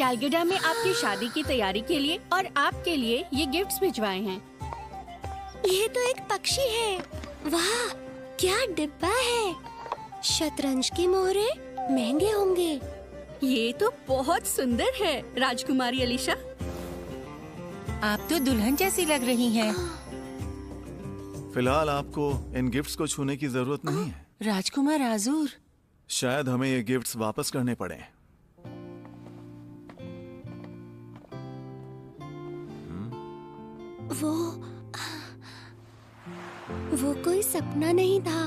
कैलगुडा में आपकी शादी की तैयारी के लिए और आपके लिए ये गिफ्ट्स भिजवाए हैं। ये तो एक पक्षी है। वाह, क्या डिब्बा है। शतरंज के मोहरे महंगे होंगे। ये तो बहुत सुंदर है राजकुमारी अलीशा। आप तो दुल्हन जैसी लग रही हैं। फिलहाल आपको इन गिफ्ट्स को छूने की जरूरत नहीं है। राजकुमार आजूर, शायद हमें ये गिफ्ट्स वापस करने पड़े। वो कोई सपना नहीं था।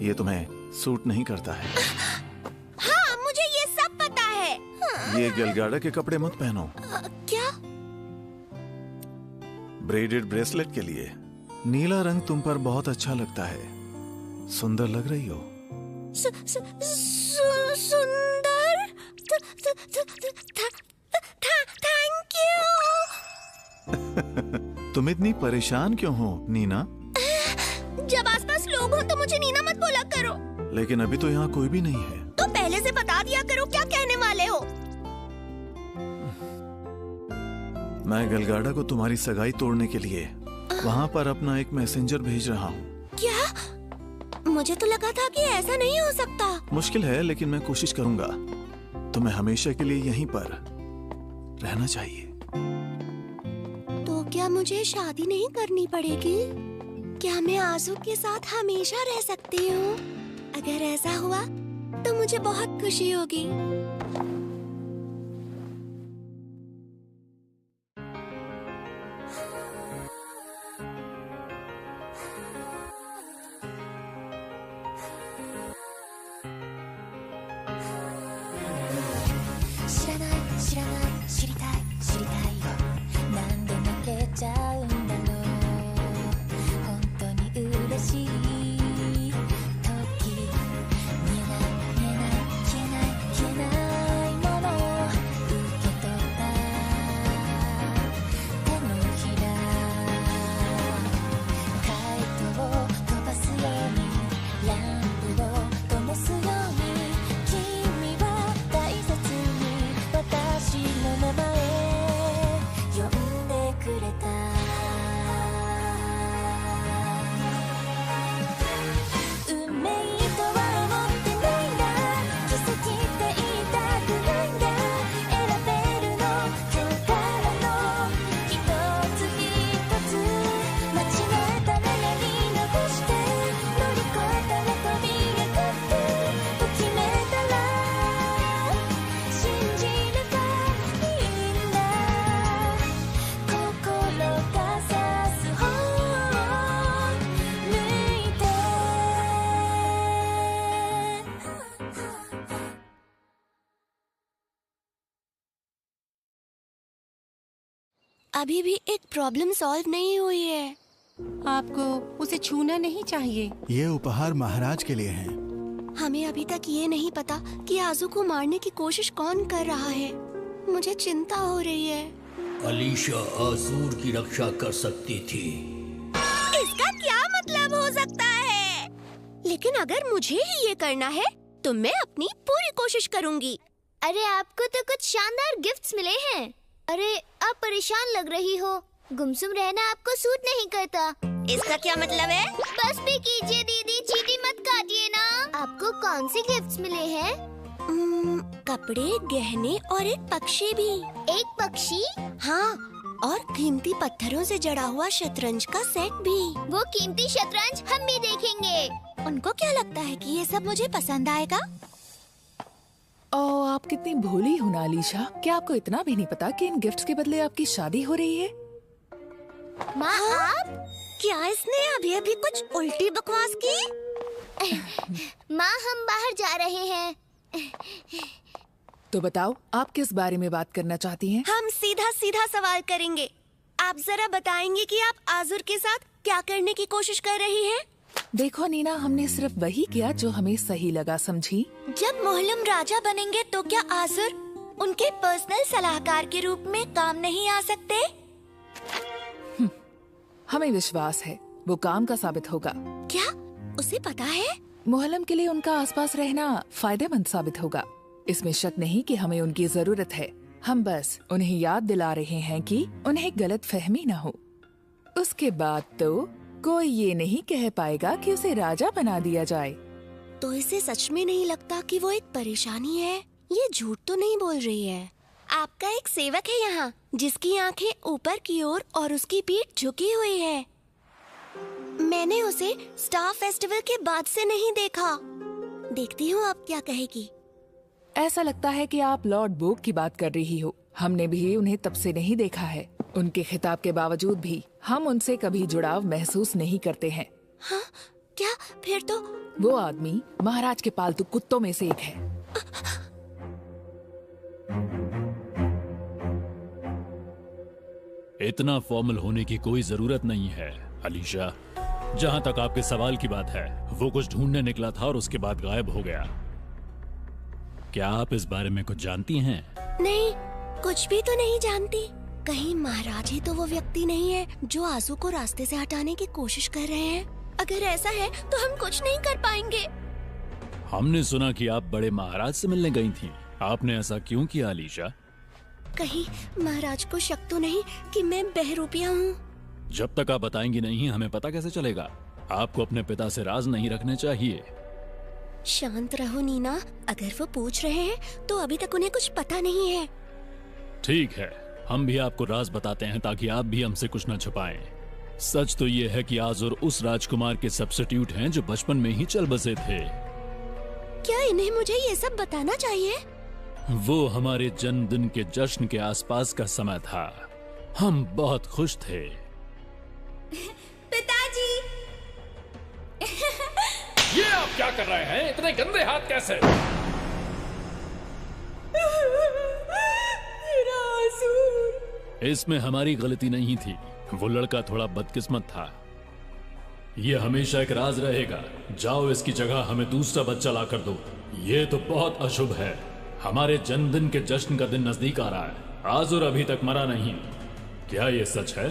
ये तुम्हें सूट नहीं करता है। हाँ, मुझे ये सब पता है। ये गलगाड़ा के कपड़े मत पहनो। क्या? ब्रेडेड ब्रेसलेट के लिए नीला रंग तुम पर बहुत अच्छा लगता है। सुंदर लग रही हो। सुंदर? Thank you. तुम इतनी परेशान क्यों हो नीना? जब आसपास लोग हो तो मुझे नीना मत बोला करो। लेकिन अभी तो यहाँ कोई भी नहीं है। तो पहले से बता दिया करो क्या कहने वाले हो। मैं गलगाड़ा को तुम्हारी सगाई तोड़ने के लिए वहाँ पर अपना एक मैसेंजर भेज रहा हूँ। क्या? मुझे तो लगा था कि ऐसा नहीं हो सकता। मुश्किल है, लेकिन मैं कोशिश करूंगा। तुम्हें हमेशा के लिए यहीं पर रहना चाहिए। तो क्या मुझे शादी नहीं करनी पड़ेगी? क्या मैं आजू के साथ हमेशा रह सकती हूँ? अगर ऐसा हुआ तो मुझे बहुत खुशी होगी। अभी भी एक प्रॉब्लम सॉल्व नहीं हुई है। आपको उसे छूना नहीं चाहिए। ये उपहार महाराज के लिए है। हमें अभी तक ये नहीं पता कि आजू को मारने की कोशिश कौन कर रहा है। मुझे चिंता हो रही है। अलीशा आजूर की रक्षा कर सकती थी। इसका क्या मतलब हो सकता है? लेकिन अगर मुझे ही ये करना है तो मैं अपनी पूरी कोशिश करूंगी। अरे आपको तो कुछ शानदार गिफ्ट्स मिले हैं। अरे आप परेशान लग रही हो। गुमसुम रहना आपको सूट नहीं करता। इसका क्या मतलब है? बस भी कीजिए दीदी, चीटी मत काटिए ना। आपको कौन से गिफ्ट्स मिले हैं? कपड़े, गहने और एक पक्षी भी। एक पक्षी? हाँ, और कीमती पत्थरों से जड़ा हुआ शतरंज का सेट भी। वो कीमती शतरंज हम भी देखेंगे। उनको क्या लगता है कि ये सब मुझे पसंद आएगा? ओह, आप कितनी भोली हो ना अलीशा। क्या आपको इतना भी नहीं पता कि इन गिफ्ट्स के बदले आपकी शादी हो रही है? माँ आप? क्या इसने अभी अभी कुछ उल्टी बकवास की? माँ हम बाहर जा रहे हैं। तो बताओ, आप किस बारे में बात करना चाहती हैं? हम सीधा सीधा सवाल करेंगे। आप जरा बताएंगे कि आप आजुर के साथ क्या करने की कोशिश कर रही हैं? देखो नीना, हमने सिर्फ वही किया जो हमें सही लगा, समझी? जब मोहल्लम राजा बनेंगे तो क्या आजुर उनके पर्सनल सलाहकार के रूप में काम नहीं आ सकते? हमें विश्वास है वो काम का साबित होगा। क्या उसे पता है? मोहल्लम के लिए उनका आसपास रहना फायदेमंद साबित होगा। इसमें शक नहीं कि हमें उनकी जरूरत है। हम बस उन्हें याद दिला रहे हैं कि उन्हें गलत फहमी न हो। उसके बाद तो कोई ये नहीं कह पाएगा कि उसे राजा बना दिया जाए। तो इसे सच में नहीं लगता कि वो एक परेशानी है? ये झूठ तो नहीं बोल रही है। आपका एक सेवक है यहाँ जिसकी आंखें ऊपर की ओर और उसकी पीठ झुकी हुई है। मैंने उसे स्टार फेस्टिवल के बाद से नहीं देखा। देखती हूँ आप क्या कहेगी। ऐसा लगता है कि आप लॉर्ड बोग की बात कर रही हो। हमने भी उन्हें तब से नहीं देखा है। उनके खिताब के बावजूद भी हम उनसे कभी जुड़ाव महसूस नहीं करते हैं। हाँ, क्या? फिर तो वो आदमी महाराज के पालतू कुत्तों में से एक है। इतना फॉर्मल होने की कोई जरूरत नहीं है अलीशा। जहाँ तक आपके सवाल की बात है, वो कुछ ढूंढने निकला था और उसके बाद गायब हो गया। क्या आप इस बारे में कुछ जानती हैं? नहीं, कुछ भी तो नहीं जानती। कहीं महाराज ही तो वो व्यक्ति नहीं है जो आजू को रास्ते से हटाने की कोशिश कर रहे हैं? अगर ऐसा है तो हम कुछ नहीं कर पाएंगे। हमने सुना कि आप बड़े महाराज से मिलने गई थीं। आपने ऐसा क्यों किया अलीशा? कहीं महाराज को शक तो नहीं कि मैं बहरूपिया हूँ? जब तक आप बताएंगी नहीं, हमें पता कैसे चलेगा? आपको अपने पिता से राज नहीं रखने चाहिए। शांत रहो नीना। अगर वो पूछ रहे हैं तो अभी तक उन्हें कुछ पता नहीं है। ठीक है, हम भी आपको राज बताते हैं ताकि आप भी हमसे कुछ न छुपाएं। सच तो ये है कि आजुर उस राजकुमार के सब्स्टिट्यूट हैं जो बचपन में ही चल बसे थे। क्या इन्हें मुझे ये सब बताना चाहिए? वो हमारे जन्मदिन के जश्न के आसपास का समय था। हम बहुत खुश थे। पिताजी! ये आप क्या कर रहे हैं? इतने गंदे हाथ कैसे? इसमें हमारी गलती नहीं थी। वो लड़का थोड़ा बदकिस्मत था। ये हमेशा एक राज रहेगा। जाओ, इसकी जगह हमें दूसरा बच्चा ला कर दो। ये तो बहुत अशुभ है। हमारे जन्मदिन के जश्न का दिन नजदीक आ रहा है। आजुर अभी तक मरा नहीं। क्या ये सच है?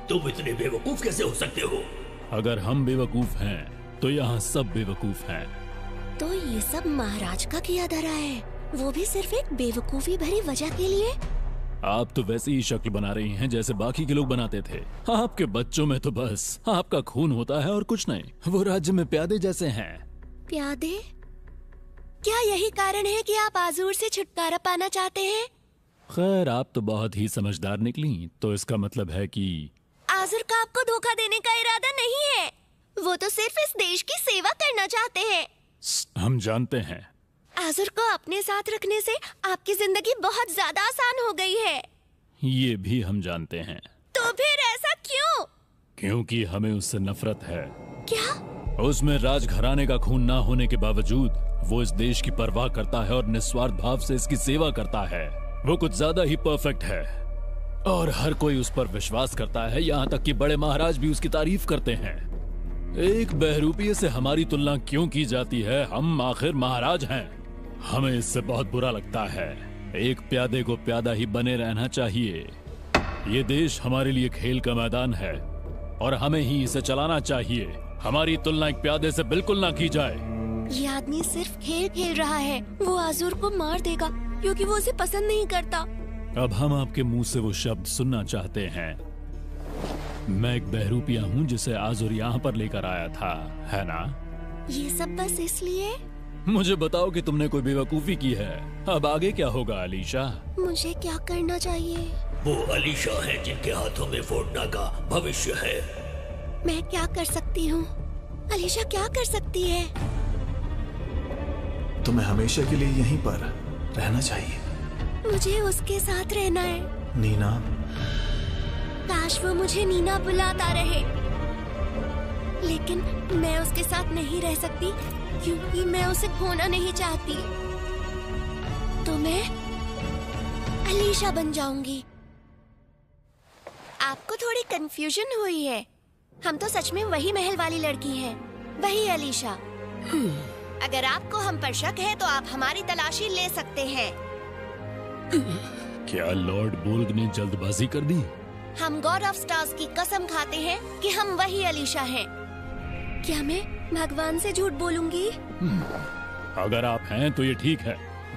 तुम इतने बेवकूफ कैसे हो सकते हो? अगर हम बेवकूफ हैं तो यहाँ सब बेवकूफ हैं। तो ये सब महाराज का किया धरा है, वो भी सिर्फ एक बेवकूफी भरी वजह के लिए? आप तो वैसे ही शक्ल बना रही हैं जैसे बाकी के लोग बनाते थे। आपके बच्चों में तो बस आपका खून होता है और कुछ नहीं। वो राज्य में प्यादे जैसे हैं। प्यादे? क्या यही कारण है कि आप आजूर से छुटकारा पाना चाहते हैं? खैर, आप तो बहुत ही समझदार निकली। तो इसका मतलब है कि आजुर का आपको धोखा देने का इरादा नहीं है। वो तो सिर्फ इस देश की सेवा करना चाहते हैं। हम जानते हैं। आजुर को अपने साथ रखने से आपकी जिंदगी बहुत ज्यादा आसान हो गई है। ये भी हम जानते हैं। तो फिर ऐसा क्यों? क्योंकि हमें उससे नफरत है। क्या? उसमें राजघराने का खून ना होने के बावजूद वो इस देश की परवाह करता है और निस्वार्थ भाव से इसकी सेवा करता है। वो कुछ ज्यादा ही परफेक्ट है और हर कोई उस पर विश्वास करता है। यहाँ तक कि बड़े महाराज भी उसकी तारीफ करते हैं। एक बहरूपिये से हमारी तुलना क्यों की जाती है? हम आखिर महाराज हैं। हमें इससे बहुत बुरा लगता है। एक प्यादे को प्यादा ही बने रहना चाहिए। ये देश हमारे लिए खेल का मैदान है और हमें ही इसे चलाना चाहिए। हमारी तुलना एक प्यादे से बिल्कुल ना की जाए। ये आदमी सिर्फ खेल खेल रहा है। वो आजुर को मार देगा क्योंकि वो उसे पसंद नहीं करता। अब हम आपके मुंह से वो शब्द सुनना चाहते हैं। मैं एक बहरूपिया हूँ जिसे आजुर यहाँ पर लेकर आया था, है ना? ये सब बस इसलिए? मुझे बताओ कि तुमने कोई बेवकूफी की है। अब आगे क्या होगा अलीशा? मुझे क्या करना चाहिए? वो अलीशा है जिनके हाथों में फोर्टना का भविष्य है। मैं क्या कर सकती हूँ? अलीशा क्या कर सकती है? तुम्हें हमेशा के लिए यहीं पर रहना चाहिए। मुझे उसके साथ रहना है। नीना, काश वो मुझे नीना बुलाता रहे, लेकिन मैं उसके साथ नहीं रह सकती क्योंकि मैं उसे खोना नहीं चाहती। तो मैं अलीशा बन जाऊंगी। आपको थोड़ी कंफ्यूजन हुई है। हम तो सच में वही महल वाली लड़की हैं, वही अलीशा। अगर आपको हम पर शक है तो आप हमारी तलाशी ले सकते हैं। क्या लॉर्ड बोर्ग ने जल्दबाजी कर दी? हम गॉड ऑफ स्टार्स की कसम खाते हैं कि हम वही अलीशा हैं। क्या मैं भगवान से झूठ बोलूंगी? अगर आप हैं तो ये ठीक है,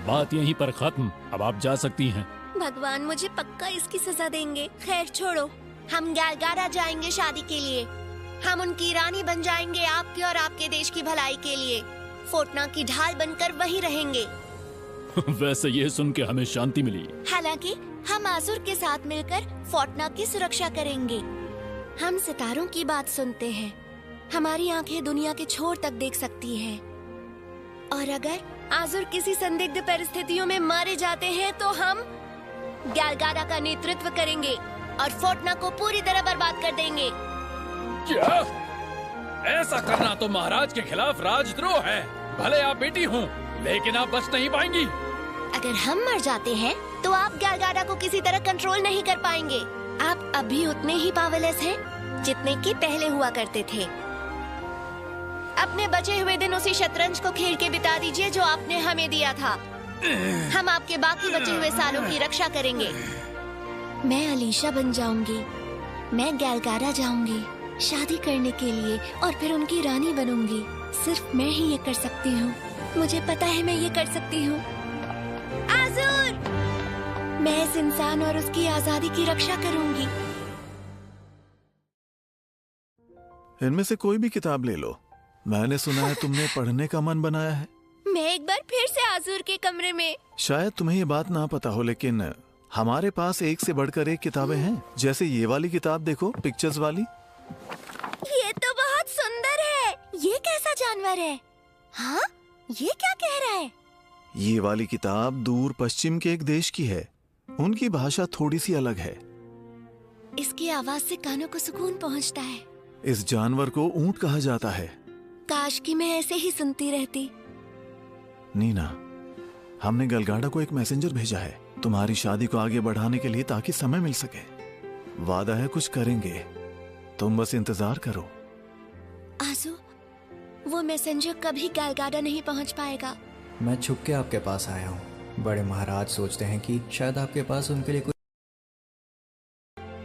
बात यहीं पर खत्म। अब आप जा सकती हैं। भगवान मुझे पक्का इसकी सजा देंगे। खैर छोड़ो, हम गैलगाडा जाएंगे शादी के लिए। हम उनकी रानी बन जाएंगे, आपके और आपके देश की भलाई के लिए। फोर्टना की ढाल बनकर वहीं रहेंगे। वैसे ये सुन के हमें शांति मिली। हालांकि हम आजुर के साथ मिलकर फोर्टना की सुरक्षा करेंगे। हम सितारों की बात सुनते हैं, हमारी आंखें दुनिया के छोर तक देख सकती हैं। और अगर आजुर किसी संदिग्ध परिस्थितियों में मारे जाते हैं तो हम गैलगाडा का नेतृत्व करेंगे और फोर्टना को पूरी तरह बर्बाद कर देंगे। क्या? ऐसा करना तो महाराज के खिलाफ राजद्रोह है। भले आप बेटी हो, लेकिन आप बच नहीं पाएंगी। अगर हम मर जाते हैं तो आप गैलगाडा को किसी तरह कंट्रोल नहीं कर पाएंगे। आप अभी उतने ही पावरलेस हैं जितने कि पहले हुआ करते थे। अपने बचे हुए दिन उसी शतरंज को खेल के बिता दीजिए जो आपने हमें दिया था। हम आपके बाकी बचे हुए सालों की रक्षा करेंगे। मैं अलीशा बन जाऊंगी। मैं गैलगाडा जाऊंगी शादी करने के लिए और फिर उनकी रानी बनूंगी। सिर्फ मैं ही ये कर सकती हूँ। मुझे पता है मैं ये कर सकती हूँ। आजुर, मैं इस इंसान और उसकी आजादी की रक्षा करूंगी। इनमें से कोई भी किताब ले लो। मैंने सुना है तुमने पढ़ने का मन बनाया है। मैं एक बार फिर से आजुर के कमरे में। शायद तुम्हें ये बात ना पता हो, लेकिन हमारे पास एक से बढ़कर एक किताबें हैं। जैसे ये वाली किताब देखो, पिक्चर्स वाली। ये तो बहुत सुंदर है। ये कैसा जानवर है? हाँ, ये क्या कह रहा है? ये वाली किताब दूर पश्चिम के एक देश की है। उनकी भाषा थोड़ी सी अलग है। इसकी आवाज से कानों को सुकून पहुंचता है। इस जानवर को ऊंट कहा जाता है। काश कि मैं ऐसे ही सुनती रहती। नीना, हमने गैलगाडा को एक मैसेंजर भेजा है तुम्हारी शादी को आगे बढ़ाने के लिए, ताकि समय मिल सके। वादा है कुछ करेंगे, तुम बस इंतजार करो। आजू, वो मैसेंजर कभी गैलगाडा नहीं पहुंच पाएगा। मैं छुप के आपके पास आया हूँ। बड़े महाराज सोचते हैं कि शायद आपके पास उनके लिए कुछ।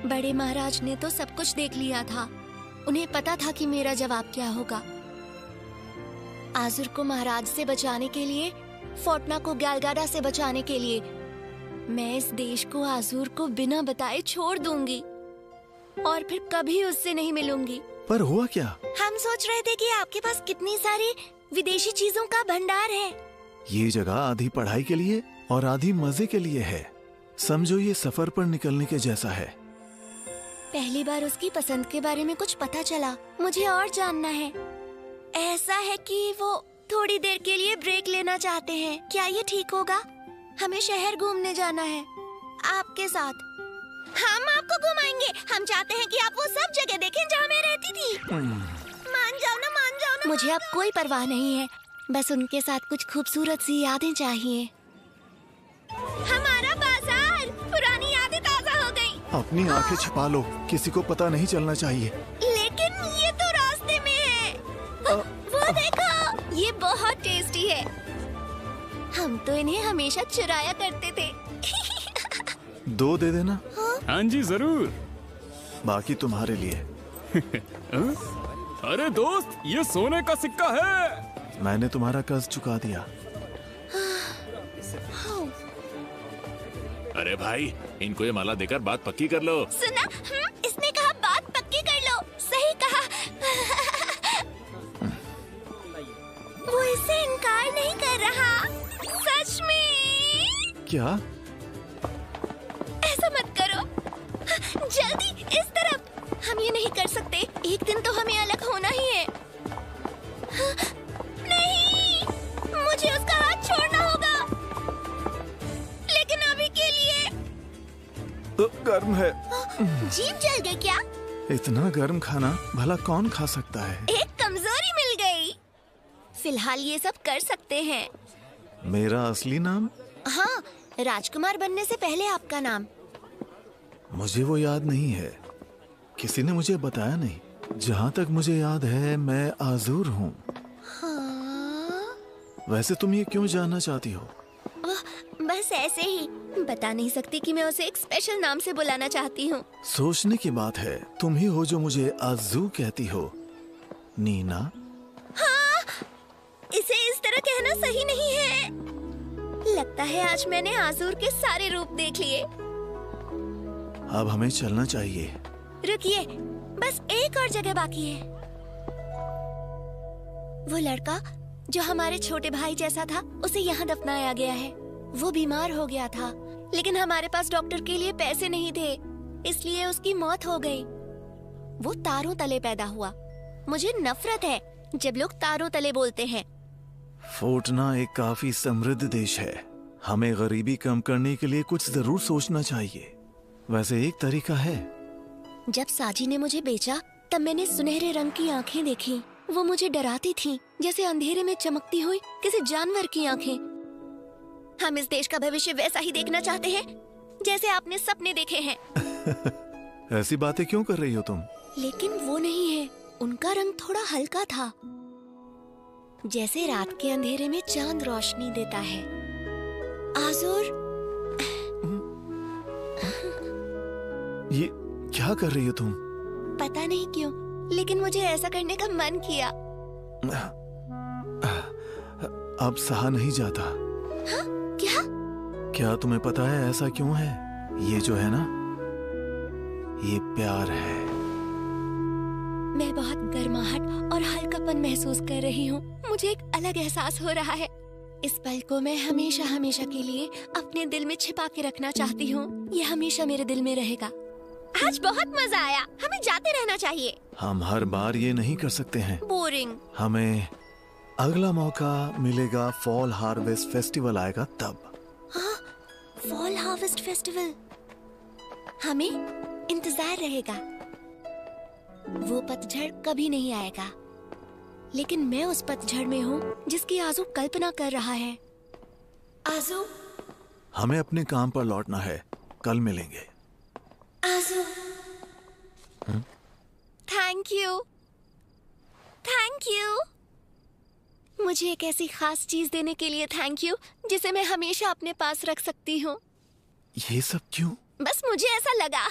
बड़े महाराज ने तो सब कुछ देख लिया था। उन्हें पता था कि मेरा जवाब क्या होगा। आजुर को महाराज से बचाने के लिए, फोर्टना को गैलगाडा से बचाने के लिए, मैं इस देश को आजुर को बिना बताए छोड़ दूंगी और फिर कभी उससे नहीं मिलूंगी। पर हुआ क्या? हम सोच रहे थे कि आपके पास कितनी सारी विदेशी चीजों का भंडार है। ये जगह आधी पढ़ाई के लिए और आधी मजे के लिए है। समझो ये सफर पर निकलने के जैसा है। पहली बार उसकी पसंद के बारे में कुछ पता चला। मुझे और जानना है। ऐसा है कि वो थोड़ी देर के लिए ब्रेक लेना चाहते हैं। क्या ये ठीक होगा? हमें शहर घूमने जाना है आपके साथ। हम आपको घुमाएंगे। हम चाहते हैं कि आप वो सब जगह देखें जहाँ मैं रहती थी। मान जाओ ना, मान जाओ ना। मुझे अब कोई परवाह नहीं है। बस उनके साथ कुछ खूबसूरत सी यादें चाहिए। हमारा बाजार, पुरानी यादें ताजा हो गई। अपनी आंखें छिपा लो, किसी को पता नहीं चलना चाहिए। लेकिन ये तो रास्ते में है। वो देखो, ये बहुत टेस्टी है। हम तो इन्हें हमेशा चुराया करते थे। 2 दे देना। हाँ जी जरूर। बाकी तुम्हारे लिए। अरे दोस्त, ये सोने का सिक्का है। मैंने तुम्हारा कर्ज चुका दिया। अरे भाई, इनको ये माला देकर बात पक्की कर लो। सुना? इसने कहा बात पक्की कर लो। सही कहा। वो इससे इनकार नहीं कर रहा। सच में? क्या? ऐसा मत करो। जल्दी इस तरफ। हम ये नहीं कर सकते। एक दिन तो हमें अलग होना ही है। नहीं, मुझे उसका हाथ छोड़ना होगा। लेकिन अभी के लिए। गर्म है। जीभ जल गई क्या? इतना गर्म खाना भला कौन खा सकता है? एक कमजोरी मिल गई। फिलहाल ये सब कर सकते हैं। मेरा असली नाम? हाँ, राजकुमार बनने से पहले आपका नाम। मुझे वो याद नहीं है। किसी ने मुझे बताया नहीं। जहाँ तक मुझे याद है मैं आजुर हूँ। हाँ? वैसे तुम ये क्यों जानना चाहती हो? बस ऐसे ही। बता नहीं सकती कि मैं उसे एक स्पेशल नाम से बुलाना चाहती हूँ। सोचने की बात है। तुम ही हो जो मुझे आजू कहती हो। नीना? हाँ, इसे इस तरह कहना सही नहीं है। लगता है आज मैंने आज़ूर के सारे रूप देख लिए। अब हमें चलना चाहिए। रुकिए, बस एक और जगह बाकी है। वो लड़का जो हमारे छोटे भाई जैसा था, उसे यहाँ दफनाया गया है। वो बीमार हो गया था, लेकिन हमारे पास डॉक्टर के लिए पैसे नहीं थे, इसलिए उसकी मौत हो गई। वो तारों तले पैदा हुआ। मुझे नफरत है जब लोग तारों तले बोलते हैं। फोर्टना एक काफी समृद्ध देश है। हमें गरीबी कम करने के लिए कुछ जरूर सोचना चाहिए। वैसे एक तरीका है। जब साजी ने मुझे बेचा, तब मैंने सुनहरे रंग की आंखें देखी। वो मुझे डराती थीं, जैसे अंधेरे में चमकती हुई किसी जानवर की आंखें। हम इस देश का भविष्य वैसा ही देखना चाहते हैं जैसे आपने सपने देखे हैं। ऐसी बातें क्यों कर रही हो तुम? लेकिन वो नहीं है। उनका रंग थोड़ा हल्का था, जैसे रात के अंधेरे में चांद रोशनी देता है। आज़ूर, ये क्या कर रही हो तुम? पता नहीं क्यों, लेकिन मुझे ऐसा करने का मन किया। अब सहा नहीं जाता। हाँ? क्या? क्या तुम्हें पता है ऐसा क्यों है? ये जो है ना, ये प्यार है। मैं बहुत गर्माहट और हल्कापन महसूस कर रही हूँ। मुझे एक अलग एहसास हो रहा है। इस पल को मैं हमेशा हमेशा के लिए अपने दिल में छिपा के रखना चाहती हूँ। ये हमेशा मेरे दिल में रहेगा। आज बहुत मजा आया। हमें जाते रहना चाहिए। हम हर बार ये नहीं कर सकते हैं। बोरिंग। हमें अगला मौका मिलेगा। फॉल हार्वेस्ट फेस्टिवल आएगा तब। हाँ, फॉल हार्वेस्ट फेस्टिवल। हमें इंतजार रहेगा। वो पतझड़ कभी नहीं आएगा, लेकिन मैं उस पतझड़ में हूँ जिसकी आज़ू कल्पना कर रहा है। आज़ू, हमें अपने काम पर लौटना है। कल मिलेंगे। आज़ू, थैंक यू, थैंक यू। मुझे एक ऐसी खास चीज देने के लिए थैंक यू, जिसे मैं हमेशा अपने पास रख सकती हूँ। ये सब क्यों? बस मुझे ऐसा लगा।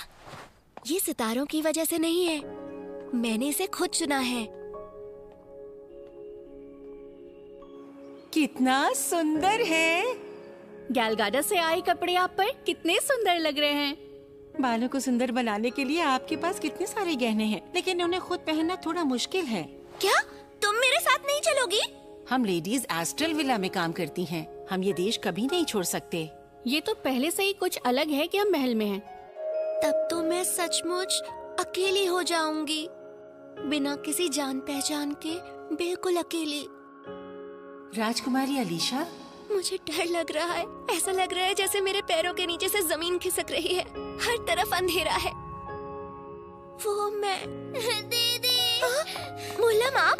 ये सितारों की वजह से नहीं है, मैंने इसे खुद चुना है। कितना सुंदर है। गैलगाडा से आए कपड़े आप पर कितने सुंदर लग रहे हैं। बालों को सुंदर बनाने के लिए आपके पास कितने सारे गहने हैं, लेकिन उन्हें खुद पहनना थोड़ा मुश्किल है। क्या तुम मेरे साथ नहीं चलोगी? हम लेडीज एस्ट्रल विला में काम करती हैं। हम ये देश कभी नहीं छोड़ सकते। ये तो पहले से ही कुछ अलग है कि हम महल में हैं। तब तो मैं सचमुच अकेली हो जाऊंगी, बिना किसी जान पहचान के, बिल्कुल अकेली। राजकुमारी अलीशा, मुझे डर लग रहा है। ऐसा लग रहा है जैसे मेरे पैरों के नीचे से जमीन खिसक रही है। हर तरफ अंधेरा है। वो मैं दीदी। मुल्लम, आप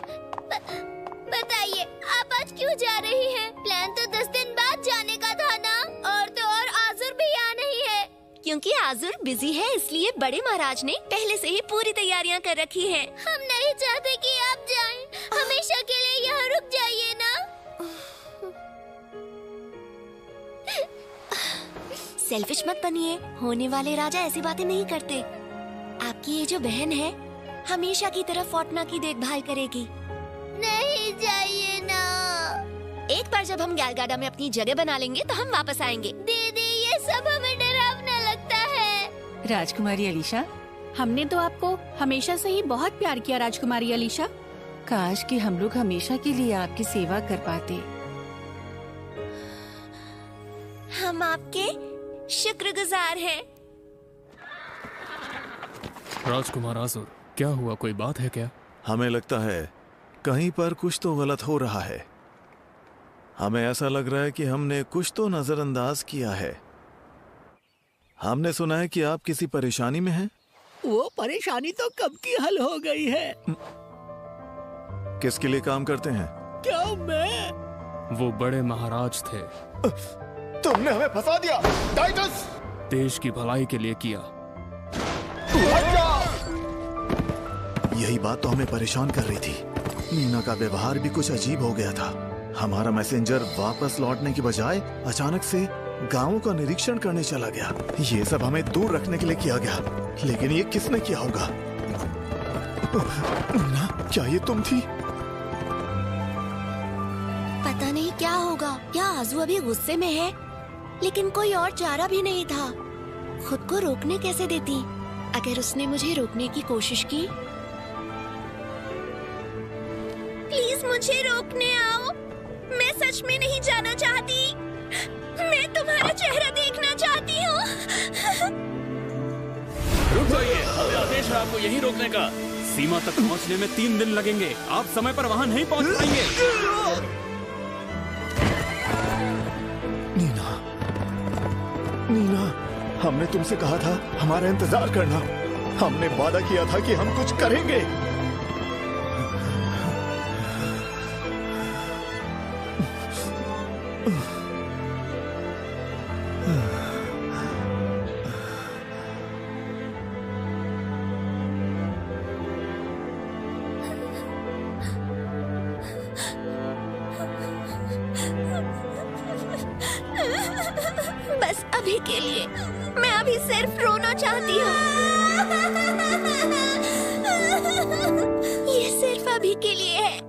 बताइए, आप आज क्यों जा रही हैं? प्लान तो 10 दिन बाद जाने का था ना। और तो और आज़ूर भी यहाँ नहीं है। क्योंकि आज़ूर बिजी है, इसलिए बड़े महाराज ने पहले से ही पूरी तैयारियां कर रखी हैं। हम नहीं चाहते कि आप जाएं। हमेशा के लिए यहाँ रुक जाइए ना। सेल्फिश मत बनिए। होने वाले राजा ऐसी बातें नहीं करते। आपकी ये जो बहन है, हमेशा की तरह फोर्टना की देखभाल करेगी। नहीं जाइए ना। एक बार जब हम गैलगाडा में अपनी जगह बना लेंगे तो हम वापस आएंगे। दीदी, ये सब हमें डरावना लगता है। राजकुमारी अलीशा, हमने तो आपको हमेशा से ही बहुत प्यार किया राजकुमारी अलीशा। काश कि हम लोग हमेशा के लिए आपकी सेवा कर पाते। हम आपके शुक्रगुजार हैं। राजकुमार आज़ूर, क्या हुआ? कोई बात है क्या? हमें लगता है कहीं पर कुछ तो गलत हो रहा है। हमें ऐसा लग रहा है कि हमने कुछ तो नजरअंदाज किया है। हमने सुना है कि आप किसी परेशानी में हैं। वो परेशानी तो कब की हल हो गई है। किसके लिए काम करते हैं? क्या मैं? वो बड़े महाराज थे। तुमने हमें फंसा दिया टाइटस। देश की भलाई के लिए किया। यही बात तो हमें परेशान कर रही थी। नीना का व्यवहार भी कुछ अजीब हो गया था। हमारा मैसेंजर वापस लौटने की बजाय अचानक से गांवों का निरीक्षण करने चला गया। ये सब हमें दूर रखने के लिए किया गया, लेकिन ये किसने किया होगा? नीना, क्या ये तुम थी? पता नहीं क्या होगा? क्या आजू अभी गुस्से में है? लेकिन कोई और चारा भी नहीं था। खुद को रोकने कैसे देती? अगर उसने मुझे रोकने की कोशिश की। प्लीज मुझे रोकने आओ। मैं सच में नहीं जाना चाहती। मैं तुम्हारा चेहरा देखना चाहती हूँ। रुक जाइए, हमें आदेश है आपको यहीं रोकने का। सीमा तक पहुंचने में 3 दिन लगेंगे। आप समय पर वहां नहीं पहुंच पाएंगे। नीना, नीना, हमने तुमसे कहा था हमारा इंतजार करना। हमने वादा किया था कि हम कुछ करेंगे। बस अभी के लिए। मैं अभी सिर्फ रोना चाहती हूँ। ये सिर्फ अभी के लिए है।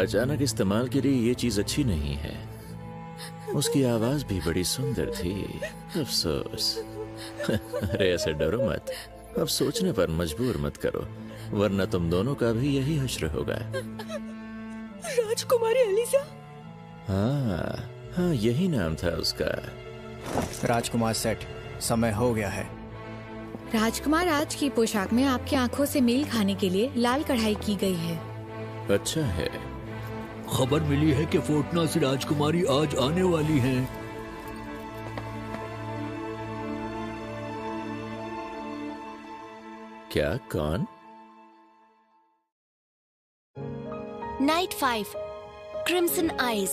अचानक इस्तेमाल के लिए ये चीज अच्छी नहीं है। उसकी आवाज भी बड़ी सुंदर थी। अफसोस। अरे ऐसे डरो मत। अब सोचने पर मजबूर मत करो, वरना तुम दोनों का भी यही हश्र होगा। राजकुमारी एलिसा। हाँ, यही नाम था उसका। राजकुमार सेट, समय हो गया है। राजकुमार, आज की पोशाक में आपकी आंखों से मेल खाने के लिए लाल कढ़ाई की गई है। अच्छा है। खबर मिली है कि फोर्टना से राजकुमारी आज आने वाली हैं। क्या? कौन? Night 5, crimson eyes.